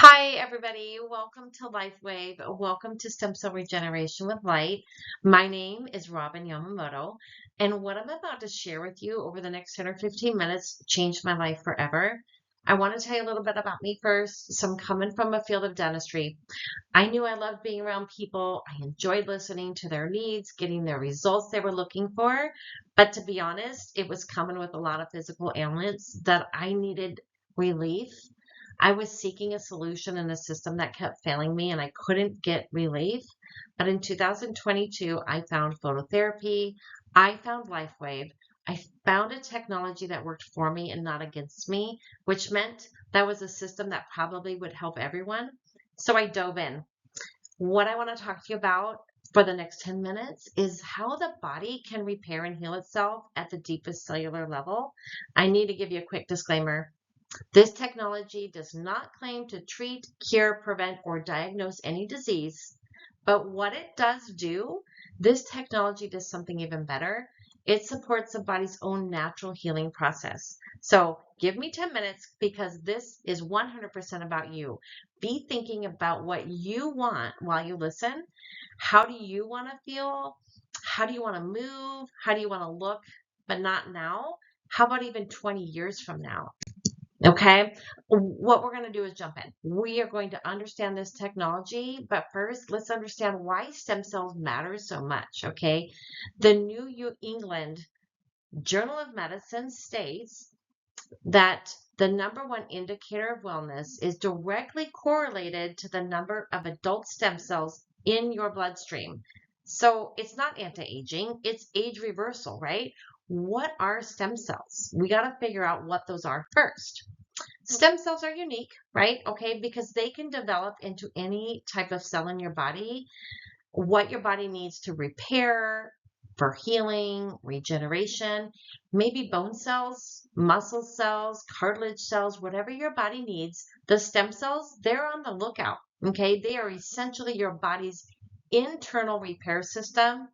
Hi, everybody. Welcome to LifeWave. Welcome to Stem Cell Regeneration with Light. My name is Robyn Yamamoto, and what I'm about to share with you over the next 10 or 15 minutes changed my life forever. I want to tell you a little bit about me first. So I'm coming from a field of dentistry. I knew I loved being around people. I enjoyed listening to their needs, getting their results they were looking for. But to be honest, it was coming with a lot of physical ailments that I needed relief. I was seeking a solution in a system that kept failing me and I couldn't get relief. But in 2022, I found phototherapy. I found LifeWave. I found a technology that worked for me and not against me, which meant that was a system that probably would help everyone. So I dove in. What I want to talk to you about for the next 10 minutes is how the body can repair and heal itself at the deepest cellular level. I need to give you a quick disclaimer. This technology does not claim to treat, cure, prevent, or diagnose any disease, but what it does do, this technology does something even better. It supports the body's own natural healing process. So give me 10 minutes because this is 100% about you. Be thinking about what you want while you listen. How do you want to feel? How do you want to move? How do you want to look, but not now? How about even 20 years from now? Okay, what we're going to do is jump in. We are going to understand this technology, but first, let's understand why stem cells matter so much. Okay, the New England Journal of Medicine states that the number one indicator of wellness is directly correlated to the number of adult stem cells in your bloodstream. So it's not anti-aging, it's age reversal, right? What are stem cells? We got to figure out what those are first. Stem cells are unique, right? Okay, because they can develop into any type of cell in your body, what your body needs to repair, for healing, regeneration, maybe bone cells, muscle cells, cartilage cells, whatever your body needs. The stem cells, they're on the lookout. Okay, they are essentially your body's internal repair system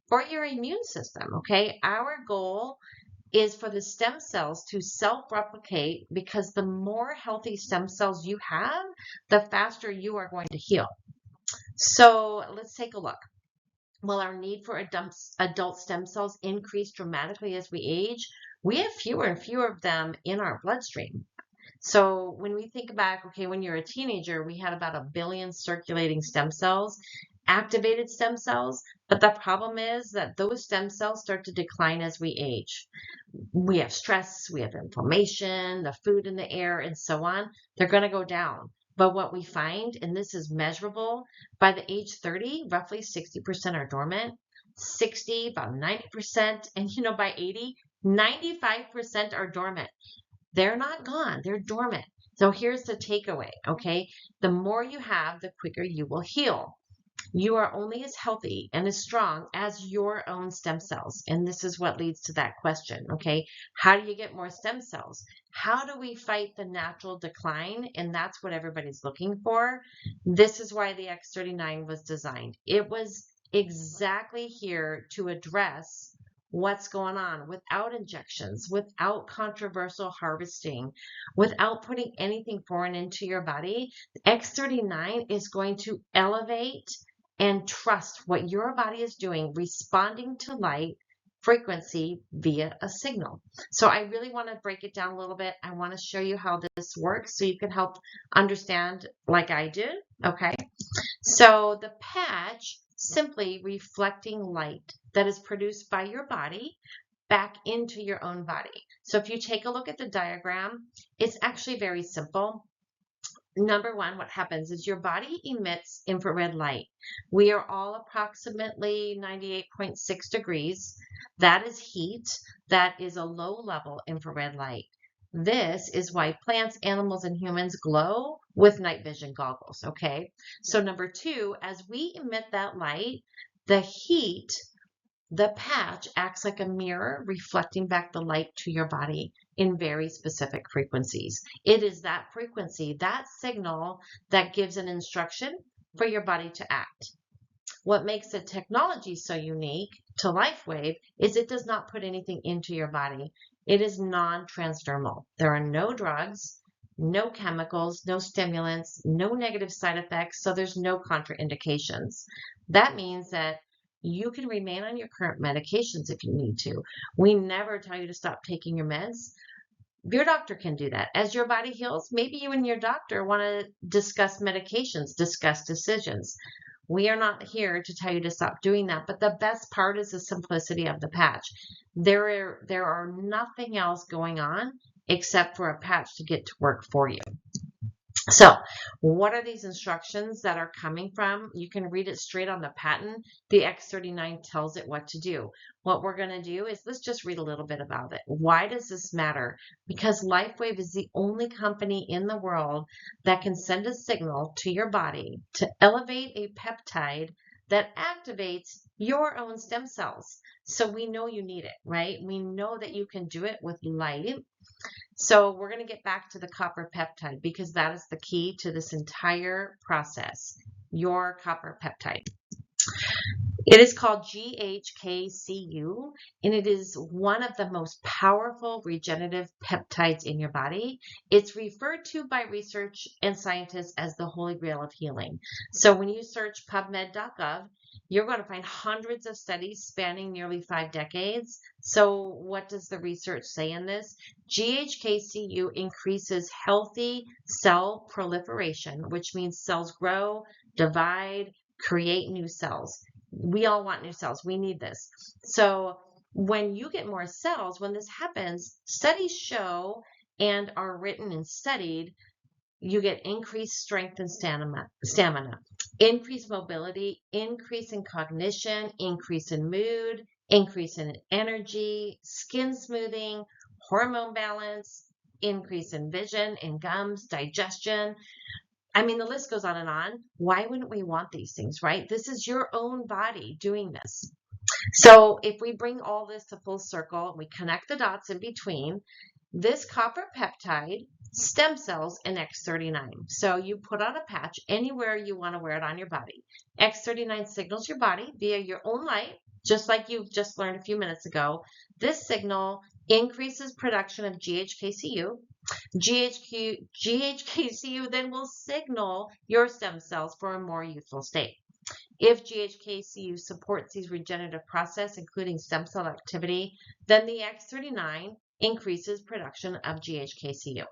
for your immune system. Okay, our goal is for the stem cells to self-replicate because the more healthy stem cells you have, the faster you are going to heal. So let's take a look. While our need for adult stem cells increase dramatically as we age, we have fewer and fewer of them in our bloodstream. So when we think back, okay, when you're a teenager, we had about 1 billion circulating stem cells, activated stem cells, but the problem is that those stem cells start to decline as we age. We have stress, we have inflammation, the food in the air, and so on. They're going to go down. But what we find, and this is measurable, by the age 30, roughly 60% are dormant, 60, about 90%, and by 80, 95% are dormant. They're not gone, they're dormant. So here's the takeaway, okay? The more you have, the quicker you will heal. You are only as healthy and as strong as your own stem cells. And this is what leads to that question, okay? How do you get more stem cells? How do we fight the natural decline? And that's what everybody's looking for. This is why the X39 was designed. It was exactly here to address what's going on without injections, without controversial harvesting, without putting anything foreign into your body. X39 is going to elevate and trust what your body is doing, responding to light frequency via a signal. So I really want to break it down a little bit. I want to show you how this works so you can help understand like I did. Okay. So the patch simply reflecting light that is produced by your body back into your own body. So if you take a look at the diagram, it's actually very simple. Number one, what happens is your body emits infrared light. We are all approximately 98.6 degrees. That is heat. That is a low level infrared light. This is why plants, animals, and humans glow with night vision goggles, okay? So number two, as we emit that light, the heat, the patch acts like a mirror reflecting back the light to your body in very specific frequencies. It is that frequency, that signal that gives an instruction for your body to act. What makes the technology so unique to LifeWave is it does not put anything into your body. It is non-transdermal. There are no drugs. no chemicals, no stimulants, no negative side effects, so there's no contraindications. That means that you can remain on your current medications if you need to. We never tell you to stop taking your meds. Your doctor can do that. As your body heals, maybe you and your doctor want to discuss medications, discuss decisions. We are not here to tell you to stop doing that, but the best part is the simplicity of the patch. There are nothing else going on except for a patch to get to work for you. So, what are these instructions that are coming from? You can read it straight on the patent. The X39 tells it what to do. What we're going to do is let's just read a little bit about it. Why does this matter? Because LifeWave is the only company in the world that can send a signal to your body to elevate a peptide that activates your own stem cells. So we know you need it, right? We know that you can do it with light. So we're going to get back to the copper peptide because that is the key to this entire process, your copper peptide. It is called GHKCU, and it is one of the most powerful regenerative peptides in your body. It's referred to by research and scientists as the holy grail of healing. So when you search PubMed.gov, you're going to find hundreds of studies spanning nearly 5 decades. So what does the research say in this? GHKCU increases healthy cell proliferation, which means cells grow, divide, create new cells. We all want new cells. We need this. So when you get more cells, when this happens, studies show and are written and studied, you get increased strength and stamina, increased mobility, increase in cognition, increase in mood, increase in energy, skin smoothing, hormone balance, increase in vision, in gums, digestion. I mean, the list goes on and on. Why wouldn't we want these things, right? This is your own body doing this. So if we bring all this to full circle and we connect the dots in between, this copper peptide, stem cells, and X39. So you put on a patch anywhere you want to wear it on your body. X39 signals your body via your own light, just like you just learned a few minutes ago. This signal increases production of GHKCU. GHKCU then will signal your stem cells for a more youthful state. If GHKCU supports these regenerative processes, including stem cell activity, then the X39 increases production of GHKCU.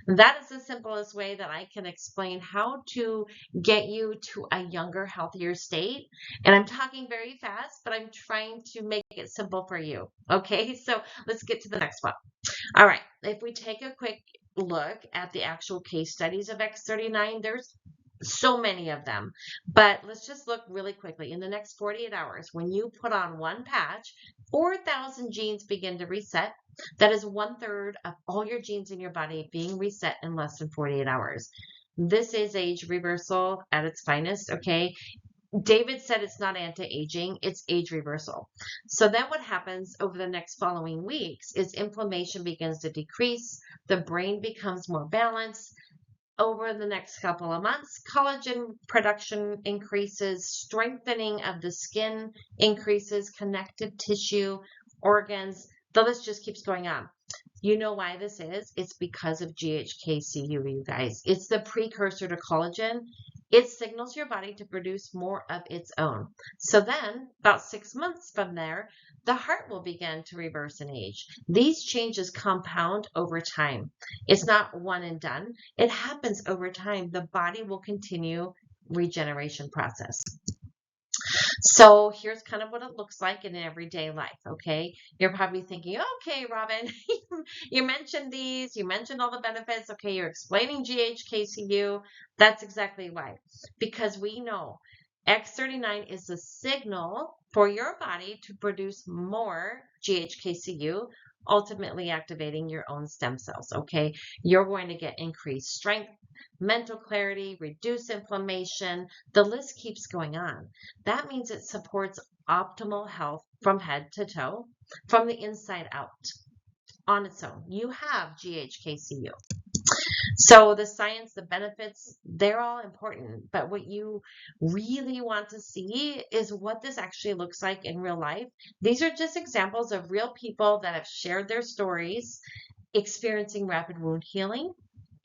That is the simplest way that I can explain how to get you to a younger, healthier state. And I'm talking very fast, but I'm trying to make it simple for you. Okay, so let's get to the next one. All right, if we take a quick look at the actual case studies of X39, there's so many of them, but let's just look really quickly. In the next 48 hours, when you put on one patch, 4,000 genes begin to reset. That is 1/3 of all your genes in your body being reset in less than 48 hours. This is age reversal at its finest, okay? David said it's not anti-aging, it's age reversal. So then what happens over the next following weeks is inflammation begins to decrease, the brain becomes more balanced. Over the next couple of months, collagen production increases, strengthening of the skin increases, connective tissue, organs. The list just keeps going on. You know why this is? It's because of GHKCU, you guys. It's the precursor to collagen. It signals your body to produce more of its own. So then, about 6 months from there, the heart will begin to reverse in age. These changes compound over time. It's not one and done. It happens over time. The body will continue regeneration process. So here's kind of what it looks like in everyday life, okay? You're probably thinking, okay, Robyn, you mentioned these, you mentioned all the benefits. Okay, you're explaining GHKCU. That's exactly why. Because we know X39 is the signal for your body to produce more GHKCU, ultimately activating your own stem cells, okay? You're going to get increased strength, mental clarity, reduce inflammation. The list keeps going on. That means it supports optimal health from head to toe, from the inside out. On its own, you have GHKCU. So the science, the benefits, they're all important. But what you really want to see is what this actually looks like in real life. These are just examples of real people that have shared their stories, experiencing rapid wound healing,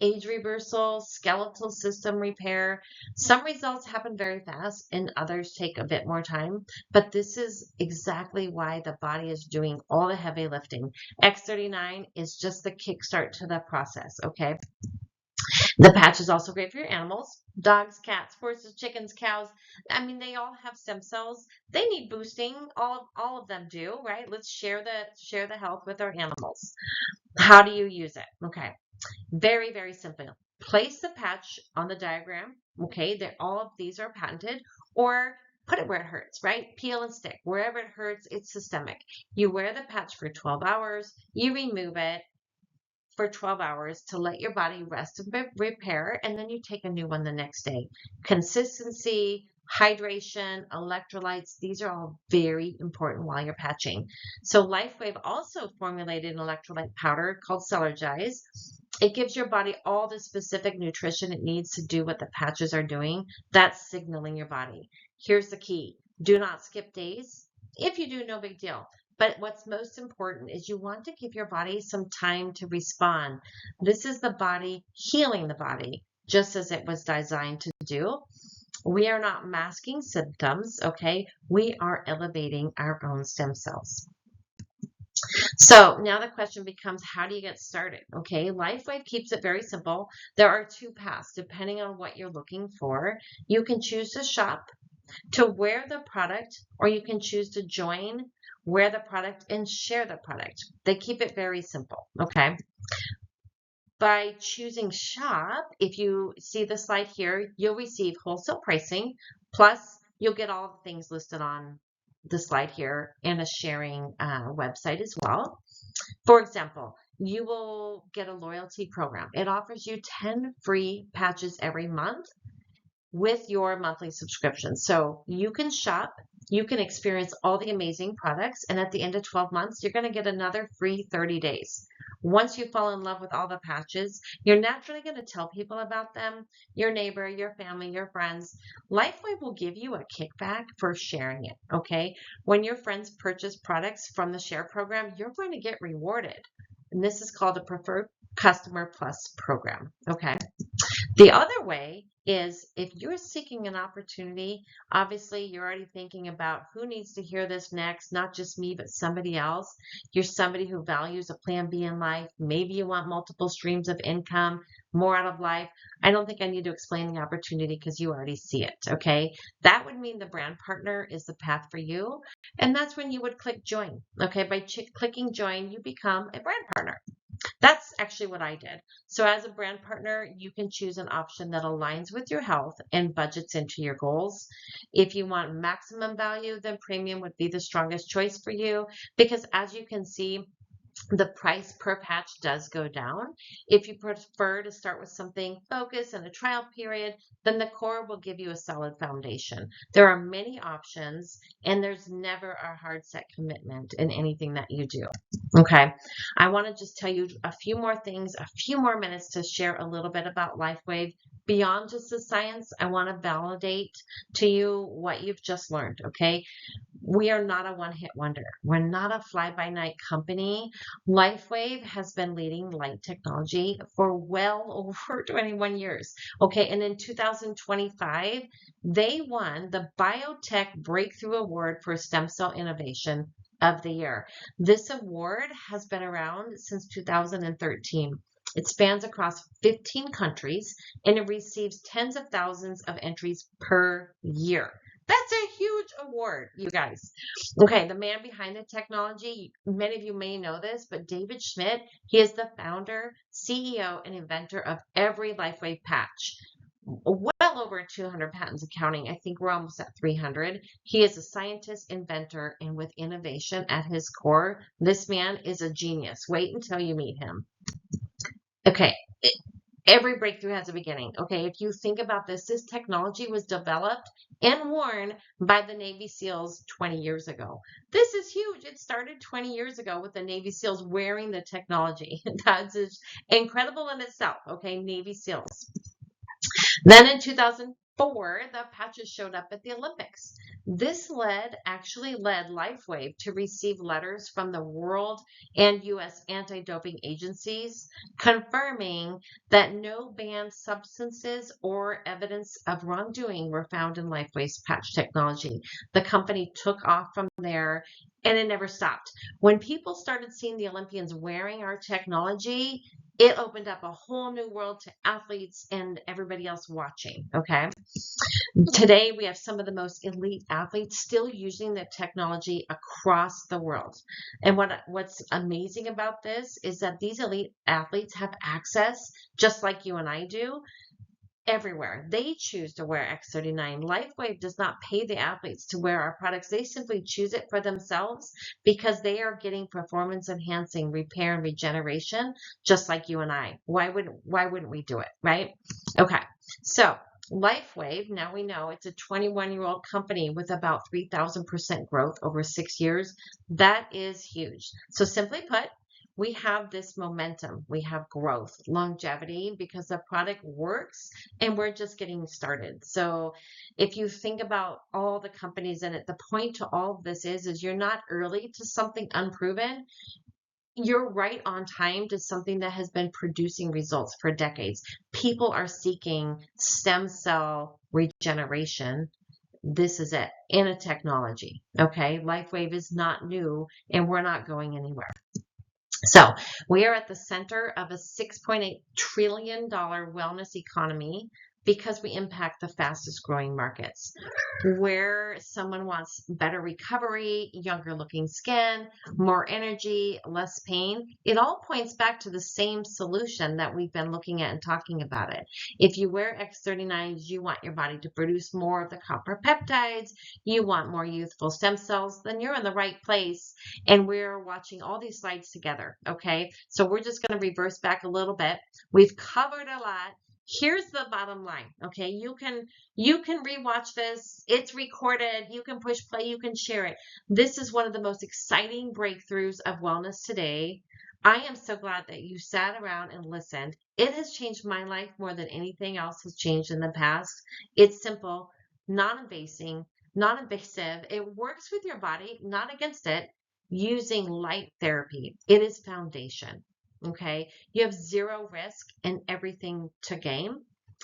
age reversal, skeletal system repair. Some results happen very fast and others take a bit more time, but this is exactly why the body is doing all the heavy lifting. X39 is just the kickstart to the process, okay? The patch is also great for your animals. Dogs, cats, horses, chickens, cows. I mean, they all have stem cells. They need boosting. All of them do, right? Let's share the health with our animals. How do you use it? Okay. Very, very simple. Place the patch on the diagram. Okay, all of these are patented, or put it where it hurts, right? Peel and stick. Wherever it hurts, it's systemic. You wear the patch for 12 hours, you remove it for 12 hours to let your body rest and repair, and then you take a new one the next day. Consistency, hydration, electrolytes, these are all very important while you're patching. So LifeWave also formulated an electrolyte powder called Celergize. It gives your body all the specific nutrition it needs to do what the patches are doing. That's signaling your body. Here's the key. Do not skip days. If you do, no big deal. But what's most important is you want to give your body some time to respond. This is the body healing the body, just as it was designed to do. We are not masking symptoms, okay? We are elevating our own stem cells. So now the question becomes, how do you get started? Okay, LifeWave keeps it very simple. There are two paths depending on what you're looking for. You can choose to shop, to wear the product, or you can choose to join, wear the product, and share the product. They keep it very simple, okay? By choosing shop, if you see the slide here, you'll receive wholesale pricing, plus you'll get all the things listed on the slide here and a sharing website as well. For example, you will get a loyalty program. It offers you 10 free patches every month with your monthly subscription. So you can shop, you can experience all the amazing products, and at the end of 12 months, you're going to get another free 30 days. Once you fall in love with all the patches, you're naturally going to tell people about them, your neighbor, your family, your friends. LifeWave will give you a kickback for sharing it, okay? When your friends purchase products from the share program, you're going to get rewarded. And this is called a Preferred Customer Plus program, okay? The other way is if you're seeking an opportunity, obviously you're already thinking about who needs to hear this next, not just me, but somebody else. You're somebody who values a plan B in life. Maybe you want multiple streams of income, more out of life. I don't think I need to explain the opportunity because you already see it, okay? That would mean the brand partner is the path for you. And that's when you would click join, okay? By clicking join, you become a brand partner. That's actually what I did. So as a brand partner, you can choose an option that aligns with your health and budgets into your goals. If you want maximum value, then premium would be the strongest choice for you because as you can see, the price per patch does go down. If you prefer to start with something focused and a trial period, then the core will give you a solid foundation. There are many options and there's never a hard set commitment in anything that you do. Okay, I want to just tell you a few more things, a few more minutes to share a little bit about LifeWave. Beyond just the science, I want to validate to you what you've just learned, okay? We are not a one-hit wonder. We're not a fly-by-night company. LifeWave has been leading light technology for well over 21 years. Okay, and in 2025, they won the Biotech Breakthrough Award for Stem Cell Innovation of the Year. This award has been around since 2013. It spans across 15 countries and it receives tens of thousands of entries per year. That's a huge award, you guys. Okay, the man behind the technology, many of you may know this, but David Schmidt, he is the founder, CEO, and inventor of every LifeWave patch. Well over 200 patents accounting. I think we're almost at 300. He is a scientist, inventor, and with innovation at his core, this man is a genius. Wait until you meet him. Okay, every breakthrough has a beginning. Okay, if you think about this technology was developed and worn by the Navy SEALs 20 years ago. This is huge. It started 20 years ago with the Navy SEALs wearing the technology. That's incredible in itself. Okay, Navy SEALs. Then in 2004, the patches showed up at the Olympics. This actually led LifeWave to receive letters from the world and U.S. anti-doping agencies confirming that no banned substances or evidence of wrongdoing were found in LifeWave's patch technology. The company took off from there and it never stopped. When people started seeing the Olympians wearing our technology, it opened up a whole new world to athletes and everybody else watching. Okay. Today, we have some of the most elite athletes still using the technology across the world. And what's amazing about this is that these elite athletes have access, just like you and I do, everywhere. They choose to wear X39. LifeWave does not pay the athletes to wear our products. They simply choose it for themselves because they are getting performance enhancing repair and regeneration, just like you and I. Why wouldn't we do it, right? Okay. So LifeWave, now we know it's a 21-year-old company with about 3,000% growth over 6 years. That is huge. So simply put, we have this momentum, we have growth, longevity, because the product works and we're just getting started. So if you think about all the companies in it, the point to all of this is you're not early to something unproven. You're right on time to something that has been producing results for decades. People are seeking stem cell regeneration. This is it in a technology. Okay. LifeWave is not new and we're not going anywhere. So we are at the center of a $6.8 trillion wellness economy because we impact the fastest growing markets. Where someone wants better recovery, younger looking skin, more energy, less pain, it all points back to the same solution that we've been looking at and talking about it. If you wear X39s, you want your body to produce more of the copper peptides, you want more youthful stem cells, then you're in the right place. And we're watching all these slides together. Okay. So we're just going to reverse back a little bit. We've covered a lot. Here's the bottom line. Okay. You can rewatch this. It's recorded. You can push play. You can share it. This is one of the most exciting breakthroughs of wellness today. I am so glad that you sat around and listened. It has changed my life more than anything else has changed in the past. It's simple, non-invasive, It works with your body, not against it, using light therapy. It is foundation. Okay. You have zero risk and everything to gain.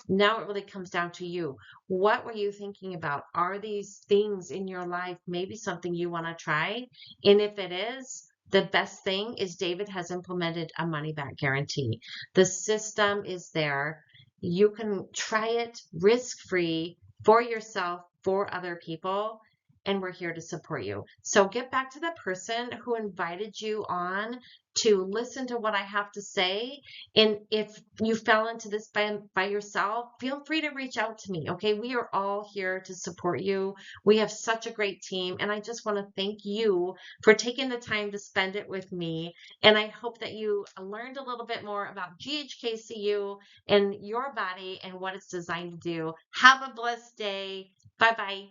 Now it really comes down to you. What were you thinking about? Are these things in your life maybe something you want to try? And if it is, the best thing is David has implemented a money back guarantee. The system is there. You can try it risk free for yourself, for other people, and we're here to support you. So get back to the person who invited you on to listen to what I have to say. And if you fell into this by yourself, feel free to reach out to me. Okay. We are all here to support you. We have such a great team. And I just want to thank you for taking the time to spend it with me. And I hope that you learned a little bit more about GHKCU and your body and what it's designed to do. Have a blessed day. Bye-bye.